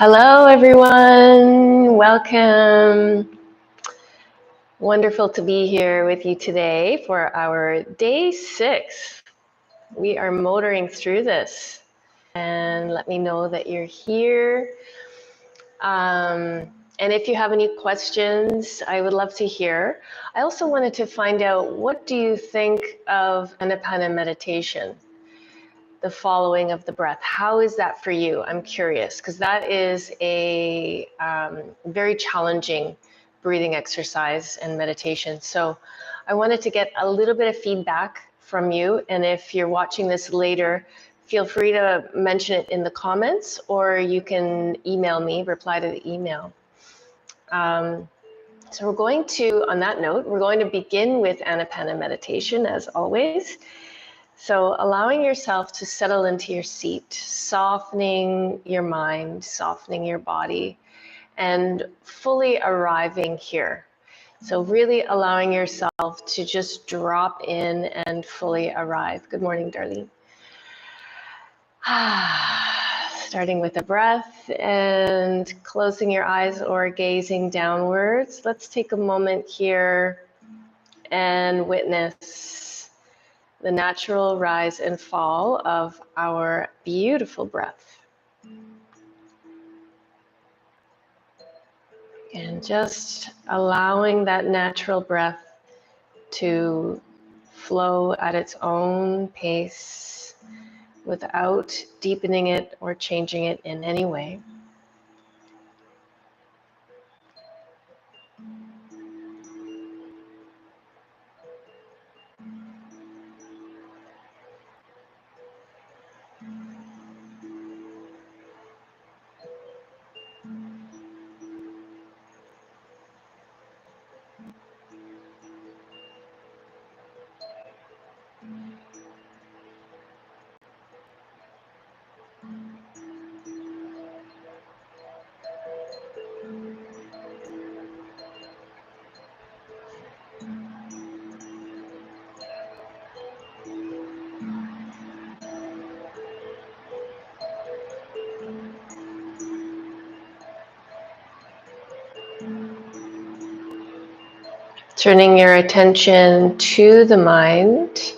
Hello, everyone. Welcome. Wonderful to be here with you today for our day 6. We are motoring through this, and let me know that you're here. And if you have any questions, I would love to hear. I also wanted to find out, what do you think of Anapana Meditation? The following of the breath. How is that for you? I'm curious, because that is a very challenging breathing exercise and meditation. So I wanted to get a little bit of feedback from you. And if you're watching this later, feel free to mention it in the comments, or you can email me, reply to the email. So we're going to, on that note, we're going to begin with Anapana Meditation as always. So allowing yourself to settle into your seat, softening your mind, softening your body, and fully arriving here. So really allowing yourself to just drop in and fully arrive. Good morning, Darlene. Starting with a breath and closing your eyes or gazing downwards. Let's take a moment here and witness the natural rise and fall of our beautiful breath. And just allowing that natural breath to flow at its own pace without deepening it or changing it in any way. Turning your attention to the mind.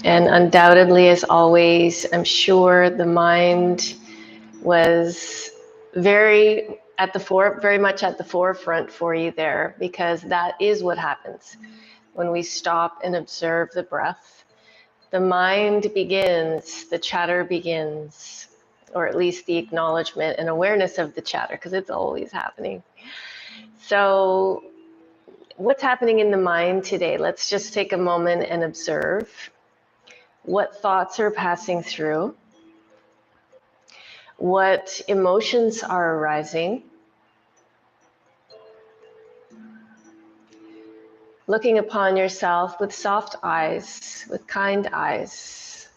And undoubtedly, as always, I'm sure the mind was very much at the forefront for you there, because that is what happens when we stop and observe the breath. The mind begins, the chatter begins, or at least the acknowledgement and awareness of the chatter, because it's always happening. So what's happening in the mind today? Let's just take a moment and observe what thoughts are passing through, what emotions are arising. Looking upon yourself with soft eyes, with kind eyes,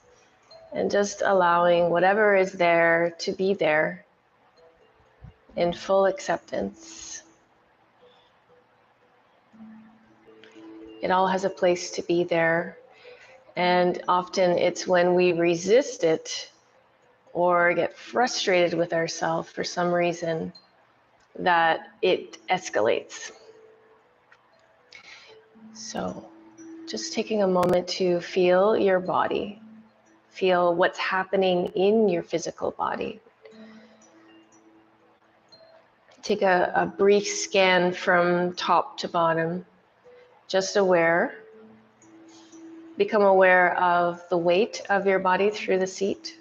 and just allowing whatever is there to be there in full acceptance. It all has a place to be there, and often it's when we resist it or get frustrated with ourselves for some reason that it escalates. So just taking a moment to feel your body, feel what's happening in your physical body. Take a brief scan from top to bottom, just aware. Become aware of the weight of your body through the seat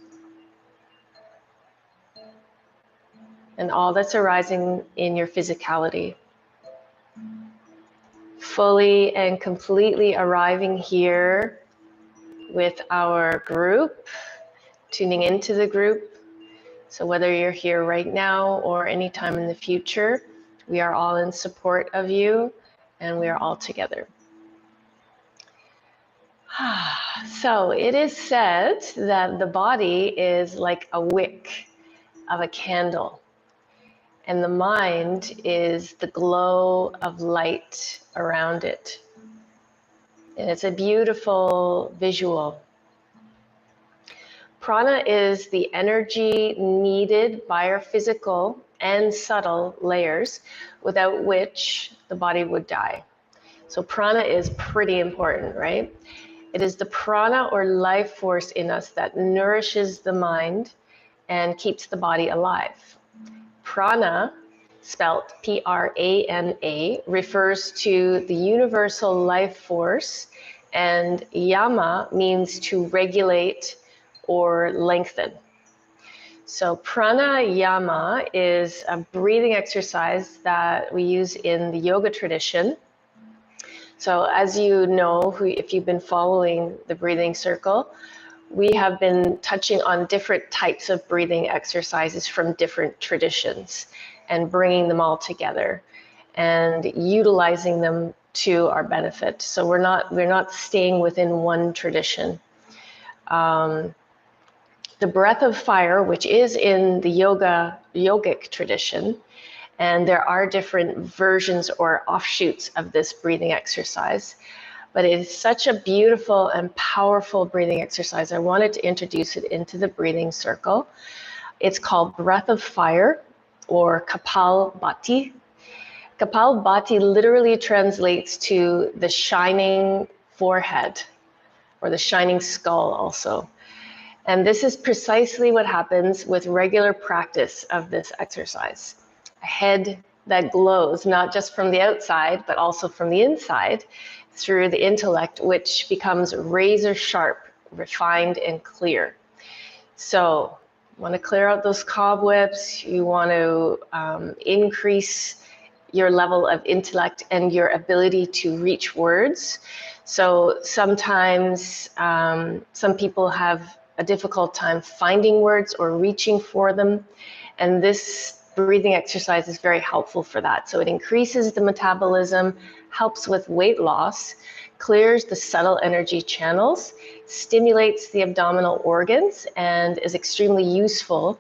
and all that's arising in your physicality. Fully and completely arriving here with our group, tuning into the group. So whether you're here right now or anytime in the future, we are all in support of you, and we are all together. So it is said that the body is like a wick of a candle, and the mind is the glow of light around it. And it's a beautiful visual. Prana is the energy needed by our physical and subtle layers, without which the body would die. So prana is pretty important, right? It is the prana or life force in us that nourishes the mind and keeps the body alive. Prana, spelt P-R-A-N-A, refers to the universal life force, and yama means to regulate or lengthen. So pranayama is a breathing exercise that we use in the yoga tradition. So as you know, if you've been following the breathing circle, we have been touching on different types of breathing exercises from different traditions and bringing them all together and utilizing them to our benefit. So we're not staying within one tradition. The breath of fire, which is in the yogic tradition, and there are different versions or offshoots of this breathing exercise, but it is such a beautiful and powerful breathing exercise. I wanted to introduce it into the breathing circle. It's called breath of fire, or Kapalbhati. Kapalbhati literally translates to the shining forehead, or the shining skull also. And this is precisely what happens with regular practice of this exercise. A head that glows, not just from the outside, but also from the inside, through the intellect, which becomes razor sharp, refined, and clear. So you want to clear out those cobwebs, you want to increase your level of intellect and your ability to reach words. So sometimes some people have a difficult time finding words or reaching for them, and this breathing exercise is very helpful for that. So it increases the metabolism, helps with weight loss, clears the subtle energy channels, stimulates the abdominal organs, and is extremely useful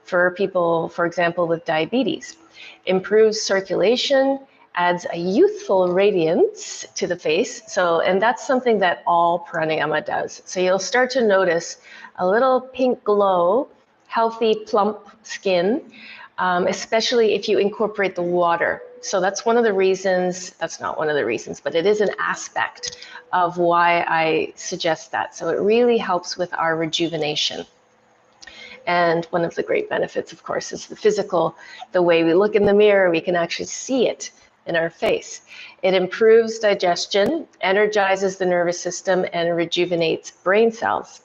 for people, for example, with diabetes. Improves circulation, adds a youthful radiance to the face. And that's something that all pranayama does. So you'll start to notice a little pink glow, healthy, plump skin, especially if you incorporate the water. So that's one of the reasons, that's not one of the reasons, but it is an aspect of why I suggest that. So it really helps with our rejuvenation. And one of the great benefits, of course, is the physical. The way we look in the mirror, we can actually see it in our face. It improves digestion, energizes the nervous system, and rejuvenates brain cells.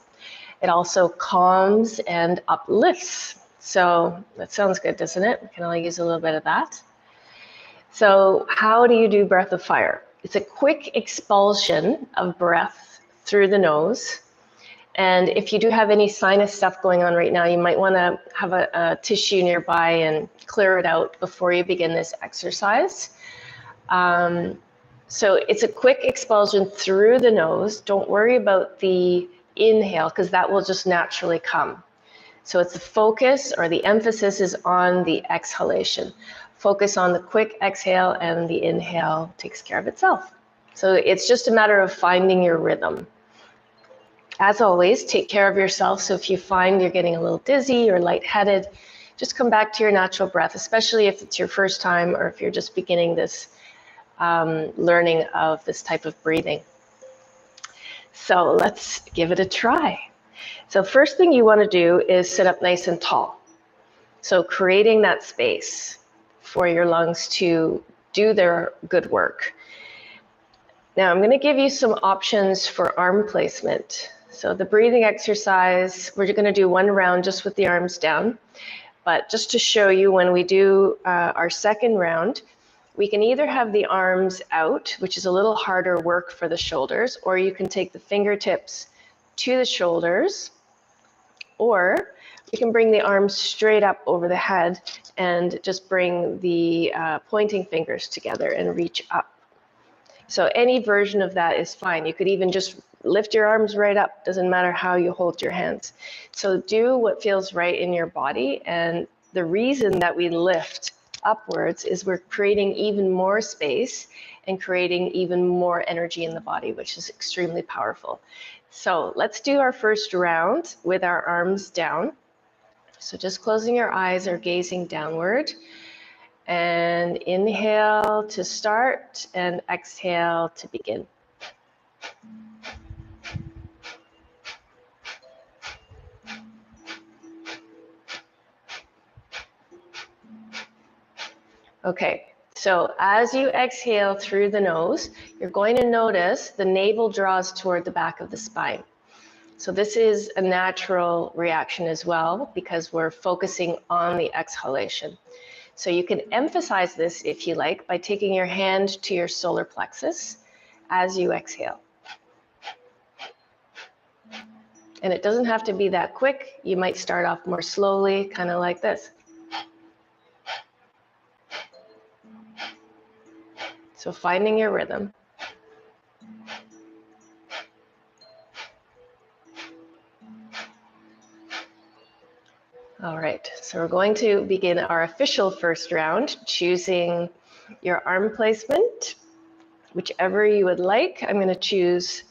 It also calms and uplifts. So that sounds good, doesn't it? We can only use a little bit of that. So how do you do breath of fire? It's a quick expulsion of breath through the nose. And if you do have any sinus stuff going on right now, you might want to have a tissue nearby and clear it out before you begin this exercise. So it's a quick expulsion through the nose. Don't worry about the inhale, because that will just naturally come. So it's the focus, or the emphasis is on the exhalation. Focus on the quick exhale, and the inhale takes care of itself. So it's just a matter of finding your rhythm. As always, take care of yourself. So if you find you're getting a little dizzy or lightheaded, just come back to your natural breath, especially if it's your first time or if you're just beginning this learning of this type of breathing. So let's give it a try. So first thing you want to do is sit up nice and tall. So creating that space for your lungs to do their good work. Now I'm going to give you some options for arm placement. So the breathing exercise, we're going to do one round just with the arms down. But just to show you, when we do our second round, we can either have the arms out, which is a little harder work for the shoulders, or you can take the fingertips to the shoulders, or you can bring the arms straight up over the head and just bring the pointing fingers together and reach up. So any version of that is fine. You could even just lift your arms right up. Doesn't matter how you hold your hands. So do what feels right in your body. And the reason that we lift upwards is we're creating even more space and creating even more energy in the body, which is extremely powerful. So let's do our first round with our arms down. So just closing your eyes or gazing downward. And inhale to start and exhale to begin. Okay, so as you exhale through the nose, you're going to notice the navel draws toward the back of the spine. So this is a natural reaction as well because we're focusing on the exhalation. So you can emphasize this if you like by taking your hand to your solar plexus as you exhale. And it doesn't have to be that quick. You might start off more slowly, kind of like this. So finding your rhythm. All right, so we're going to begin our official first round, choosing your arm placement, whichever you would like. I'm going to choose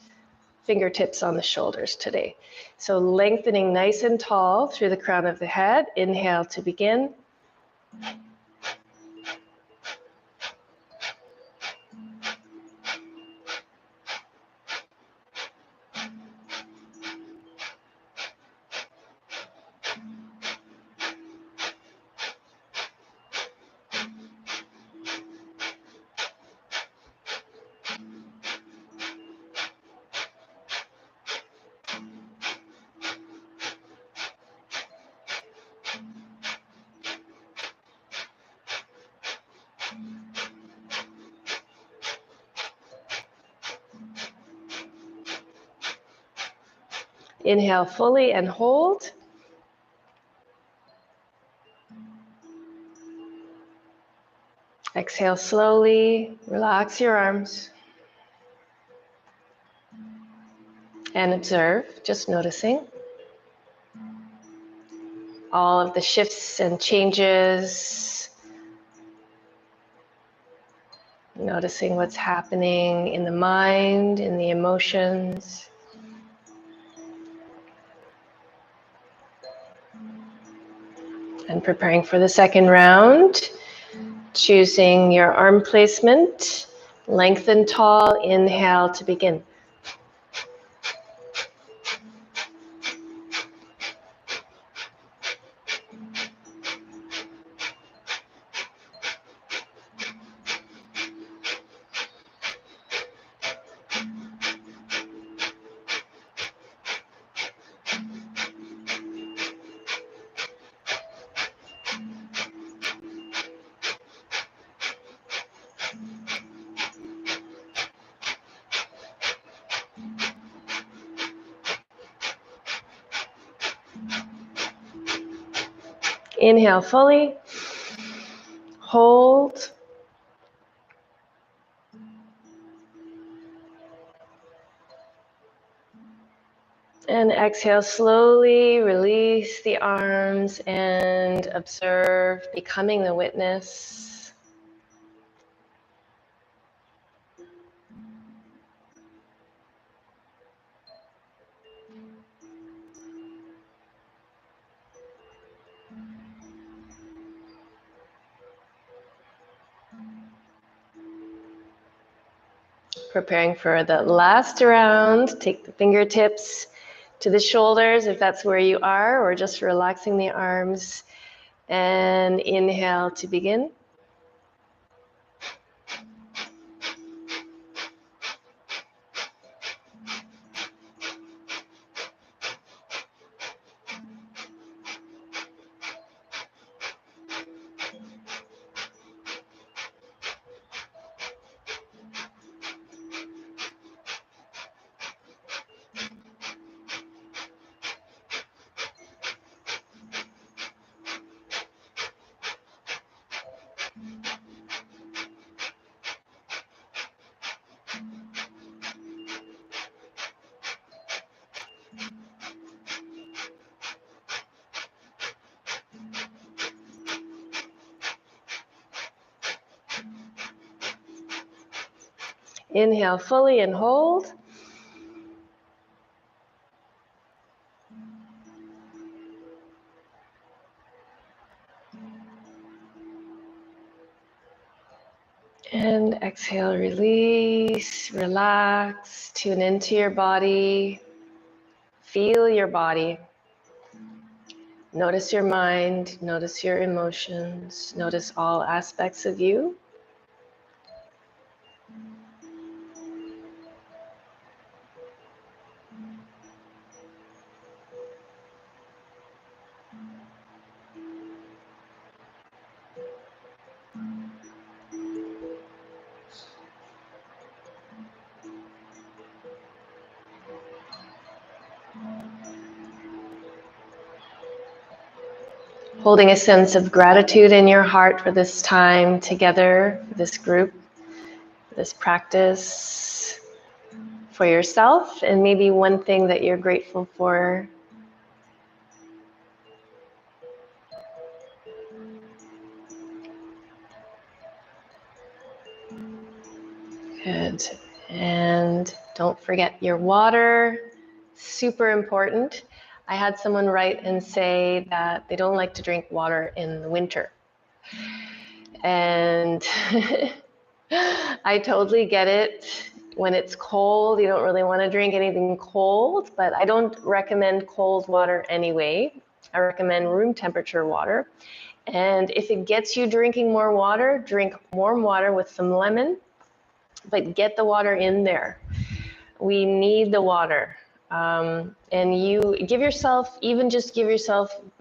fingertips on the shoulders today. So lengthening nice and tall through the crown of the head. Inhale to begin. Inhale fully and hold. Exhale slowly, relax your arms. And observe, just noticing all of the shifts and changes. Noticing what's happening in the mind, in the emotions. And preparing for the second round, choosing your arm placement, lengthen tall, inhale to begin. Inhale fully, hold, and exhale slowly, release the arms and observe, becoming the witness. Preparing for the last round, take the fingertips to the shoulders if that's where you are, or just relaxing the arms. And inhale to begin. Inhale fully and hold. And exhale, release, relax, tune into your body, feel your body. Notice your mind, notice your emotions, notice all aspects of you. Holding a sense of gratitude in your heart for this time together, for this group, for this practice, for yourself, and maybe one thing that you're grateful for. Good. And don't forget your water, super important. I had someone write and say that they don't like to drink water in the winter. And I totally get it. When it's cold, you don't really want to drink anything cold, but I don't recommend cold water anyway. I recommend room temperature water. And if it gets you drinking more water, drink warm water with some lemon, but get the water in there. We need the water. And you give yourself,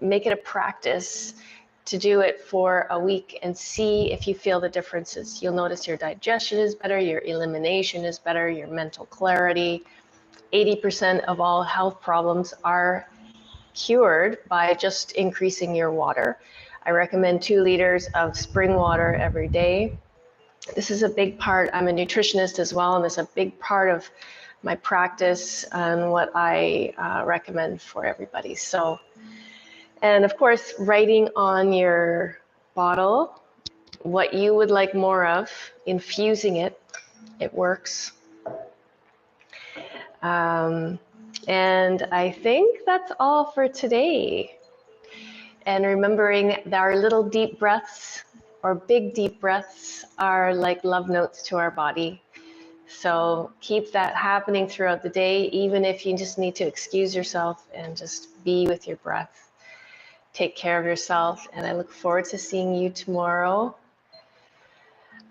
make it a practice to do it for a week and see if you feel the differences. You'll notice your digestion is better, your elimination is better, your mental clarity. 80% of all health problems are cured by just increasing your water. I recommend 2 liters of spring water every day. This is a big part. I'm a nutritionist as well, and it's a big part of my practice and what I recommend for everybody. So, and of course, writing on your bottle what you would like more of, infusing it, it works. And I think that's all for today. And remembering that our little deep breaths or big deep breaths are like love notes to our body. So keep that happening throughout the day, even if you just need to excuse yourself and just be with your breath. Take care of yourself, and I look forward to seeing you tomorrow.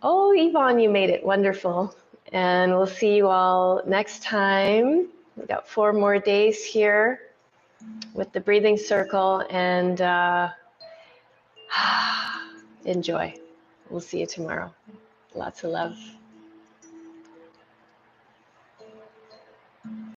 Oh, Yvonne, you made it. Wonderful. And we'll see you all next time. We've got 4 more days here with the breathing circle, and enjoy. We'll see you tomorrow. Lots of love.